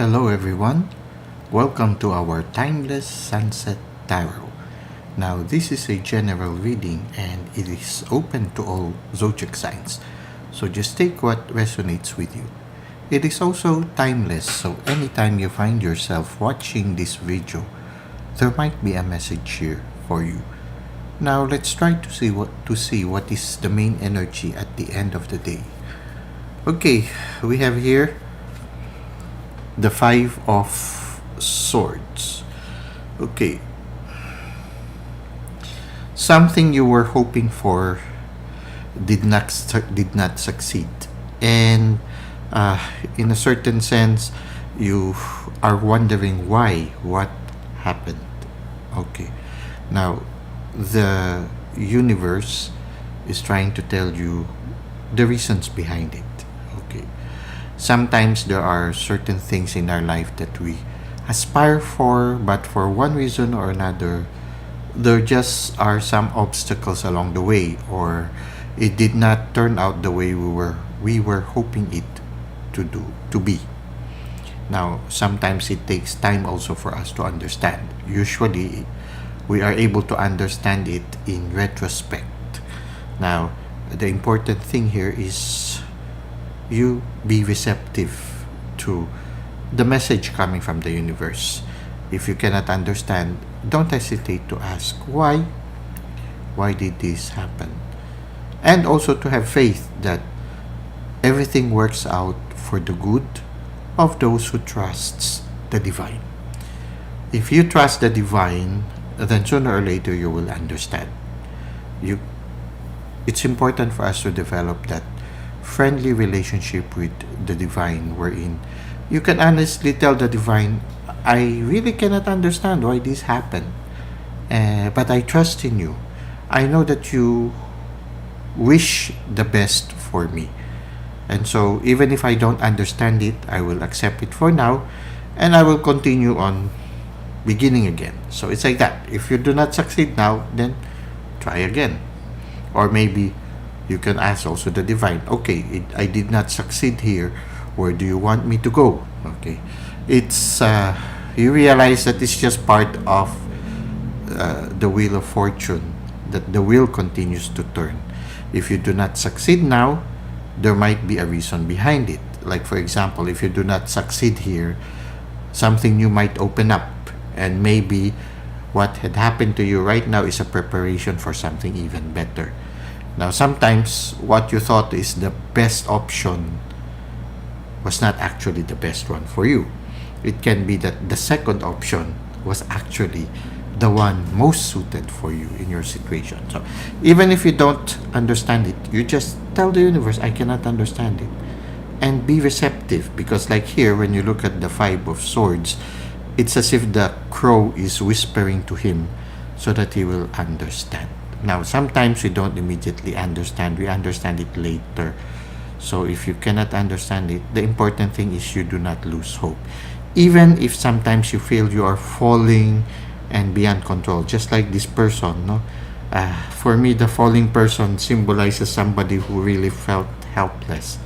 Hello everyone, welcome to our Timeless Sunset Tarot. Now this is a general reading and it is open to all zodiac signs, so just take what resonates with you. It is also timeless, so anytime you find yourself watching this video, there might be a message here for you. Now let's try to see what is the main energy at the end of the day. Okay, we have here the Five of Swords. Okay. Something you were hoping for did not succeed. And in a certain sense, you are wondering why, what happened. Okay. Now, the universe is trying to tell you the reasons behind it. Okay. Sometimes there are certain things in our life that we aspire for, but for one reason or another, there just are some obstacles along the way, or it did not turn out the way we were hoping it to be. Now, sometimes it takes time also for us to understand. Usually, we are able to understand it in retrospect. Now, the important thing here is you be receptive to the message coming from the universe. If you cannot understand, don't hesitate to ask why did this happen, and also to have faith that everything works out for the good of those who trusts the divine. If you trust the divine, then sooner or later you will understand. It's important for us to develop that friendly relationship with the divine, wherein you can honestly tell the divine, I really cannot understand why this happened, but I trust in you. I know that you wish the best for me, and so even if I don't understand it, I will accept it for now, and I will continue on beginning again. So it's like that. If you do not succeed now, then try again. Or maybe you can ask also the divine, okay, I did not succeed here. Where do you want me to go? Okay. It's, you realize that it's just part of the wheel of fortune, that the wheel continues to turn. If you do not succeed now, there might be a reason behind it. Like, for example, if you do not succeed here, something new might open up, and maybe what had happened to you right now is a preparation for something even better. Now, sometimes what you thought is the best option was not actually the best one for you. It can be that the second option was actually the one most suited for you in your situation. So even if you don't understand it, you just tell the universe, I cannot understand it. And be receptive, because like here, when you look at the Five of Swords, it's as if the crow is whispering to him so that he will understand. Now, sometimes we don't immediately understand. We understand it later. So if you cannot understand it, the important thing is you do not lose hope. Even if sometimes you feel you are falling and beyond control, just like this person, no? For me, the falling person symbolizes somebody who really felt helpless.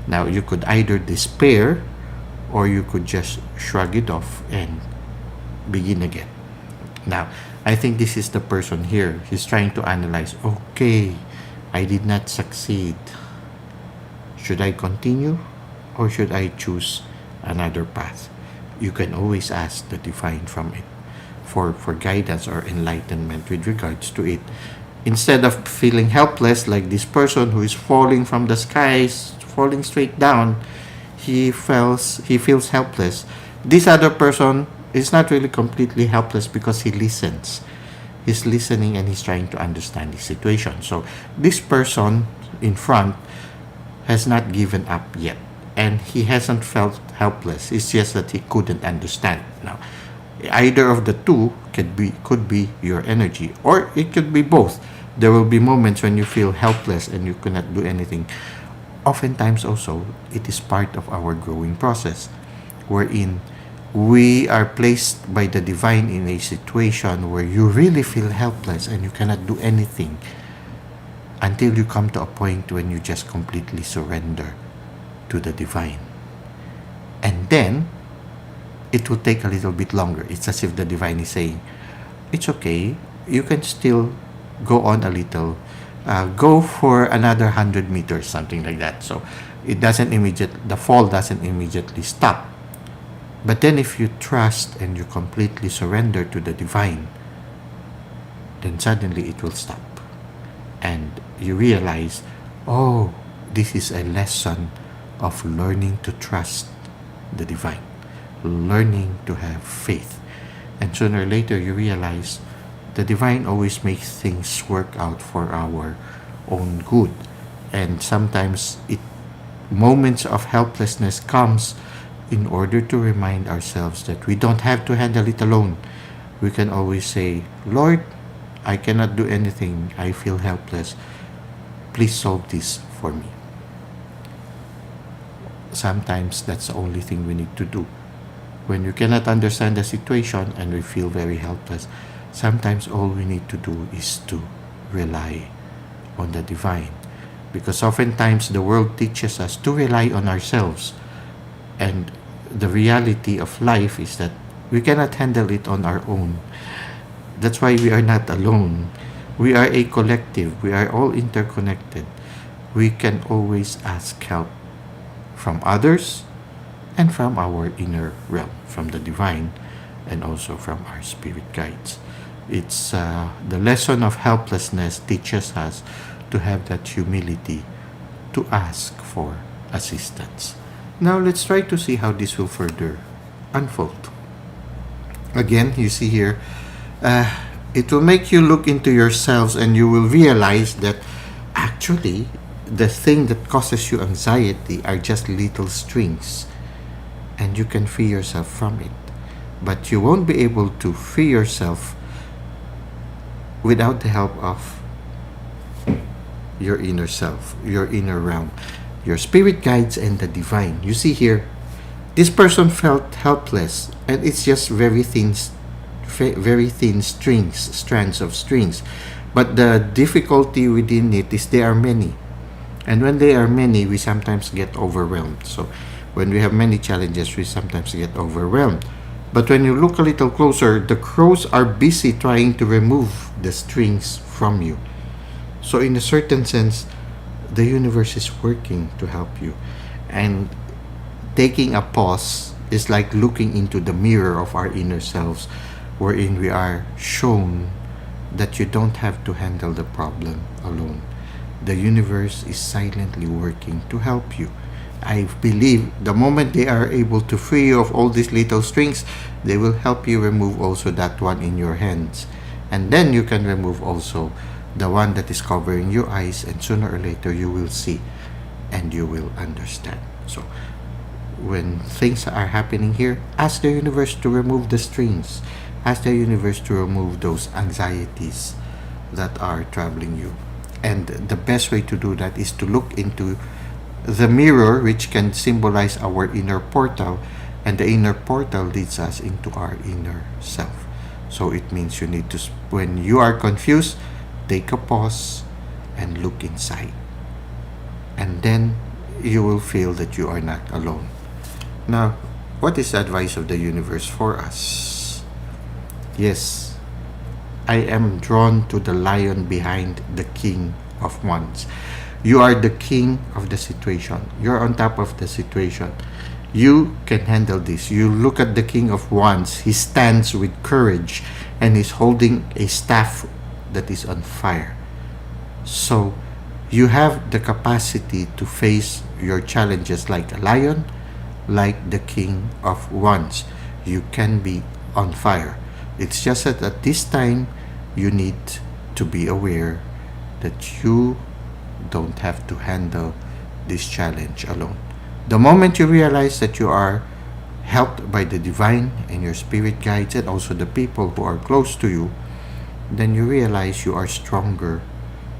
Now, you could either despair or you could just shrug it off and begin again. Now, I think this is the person here. He's trying to analyze, okay, I did not succeed. Should I continue or should I choose another path? You can always ask the divine from it for guidance or enlightenment with regards to it. Instead of feeling helpless like this person who is falling from the skies, falling straight down, he feels helpless. This other person is not really completely helpless because he listens. He's listening and he's trying to understand the situation. So this person in front has not given up yet, and he hasn't felt helpless. It's just that he couldn't understand. Now, either of the two could be your energy, or it could be both. There will be moments when you feel helpless and you cannot do anything. Oftentimes also, it is part of our growing process, wherein we are placed by the divine in a situation where you really feel helpless and you cannot do anything until you come to a point when you just completely surrender to the divine. And then it will take a little bit longer. It's as if the divine is saying, it's okay, you can still go on a little, go for another 100 meters, something like that. So the fall doesn't immediately stop. But then if you trust and you completely surrender to the divine, then suddenly it will stop. And you realize, oh, this is a lesson of learning to trust the divine, learning to have faith. And sooner or later you realize the divine always makes things work out for our own good. And sometimes moments of helplessness comes in order to remind ourselves that we don't have to handle it alone. We can always say, Lord, I cannot do anything. I feel helpless. Please solve this for me. Sometimes that's the only thing we need to do. When you cannot understand the situation and we feel very helpless, sometimes all we need to do is to rely on the divine. Because oftentimes the world teaches us to rely on ourselves. And the reality of life is that we cannot handle it on our own. That's why we are not alone. We are a collective. We are all interconnected. We can always ask help from others and from our inner realm, from the divine, and also from our spirit guides. It's the lesson of helplessness teaches us to have that humility to ask for assistance. Now let's try to see how this will further unfold. Again, you see here, it will make you look into yourselves and you will realize that actually the thing that causes you anxiety are just little strings, and you can free yourself from it. But you won't be able to free yourself without the help of your inner self, your inner realm, your spirit guides, and the divine. You see here, this person felt helpless, and it's just very thin strands of strings. But the difficulty within it is there are many. And when there are many, we sometimes get overwhelmed. So when we have many challenges, we sometimes get overwhelmed. But when you look a little closer, the crows are busy trying to remove the strings from you. So in a certain sense, the universe is working to help you. And taking a pause is like looking into the mirror of our inner selves, wherein we are shown that you don't have to handle the problem alone. The universe is silently working to help you. I believe the moment they are able to free you of all these little strings, they will help you remove also that one in your hands. And then you can remove also the one that is covering your eyes, and sooner or later you will see and you will understand. So when things are happening here, ask the universe to remove the strings. Ask the universe to remove those anxieties that are troubling you. And the best way to do that is to look into the mirror, which can symbolize our inner portal, and the inner portal leads us into our inner self. So it means you need to, when you are confused, take a pause and look inside. And then you will feel that you are not alone. Now, what is the advice of the universe for us? Yes, I am drawn to the lion behind the king of wands. You are the king of the situation. You're on top of the situation. You can handle this. You look at the king of wands. He stands with courage and is holding a staff that is on fire. So you have the capacity to face your challenges like a lion, like the king of wands. You can be on fire. It's just that at this time you need to be aware that you don't have to handle this challenge alone. The moment you realize that you are helped by the divine and your spirit guides and also the people who are close to you, then you realize you are stronger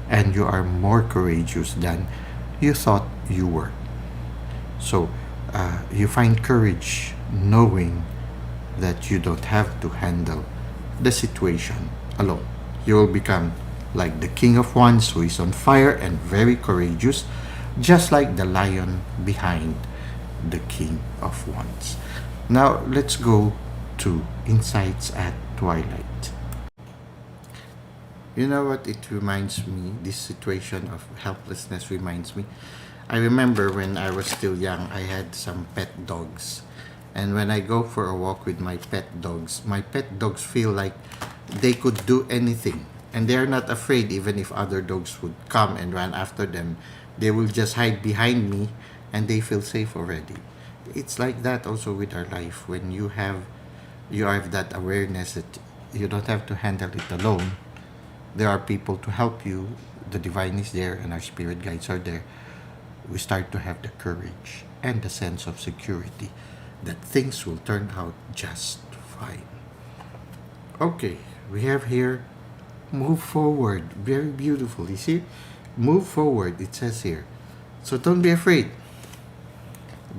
and you are more courageous than you thought you were. So you find courage knowing that you don't have to handle the situation alone. You will become like the king of wands, who is on fire and very courageous, just like the lion behind the king of wands. Now, let's go to Insights at Twilight. You know what it reminds me? This situation of helplessness reminds me. I remember when I was still young, I had some pet dogs. And when I go for a walk with my pet dogs feel like they could do anything. And they're not afraid even if other dogs would come and run after them. They will just hide behind me and they feel safe already. It's like that also with our life. When you have that awareness that you don't have to handle it alone. There are people to help you. The divine is there and our spirit guides are there. We start to have the courage and the sense of security that things will turn out just fine. Okay, we have here move forward. Very beautiful. You see? Move forward, it says here. So don't be afraid.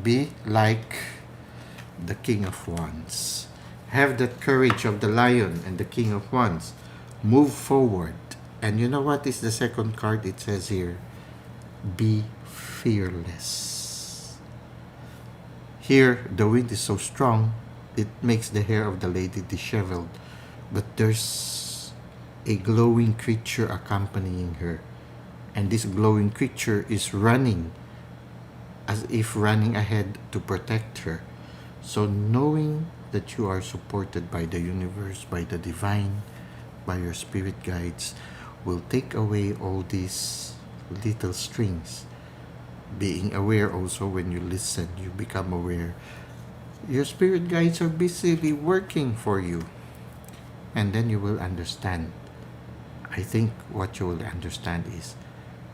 Be like the King of Wands. Have that courage of the Lion and the King of Wands. Move forward. And you know what is the second card? It says here, be fearless. Here, the wind is so strong, it makes the hair of the lady disheveled. But there's a glowing creature accompanying her. And this glowing creature is running, as if running ahead to protect her. So knowing that you are supported by the universe, by the divine, by your spirit guides, will take away all these little strings. Being aware also, when you listen, you become aware. Your spirit guides are busily working for you. And then you will understand. I think what you will understand is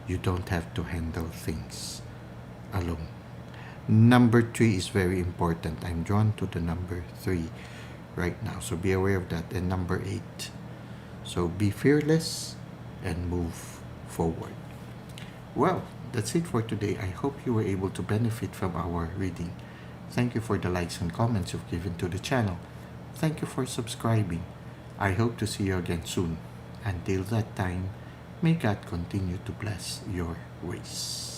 you don't have to handle things alone. Number 3 is very important. I'm drawn to the number 3 right now. So be aware of that. And number 8. So be fearless and move forward. Well, that's it for today. I hope you were able to benefit from our reading. Thank you for the likes and comments you've given to the channel. Thank you for subscribing. I hope to see you again soon. Until that time, may God continue to bless your ways.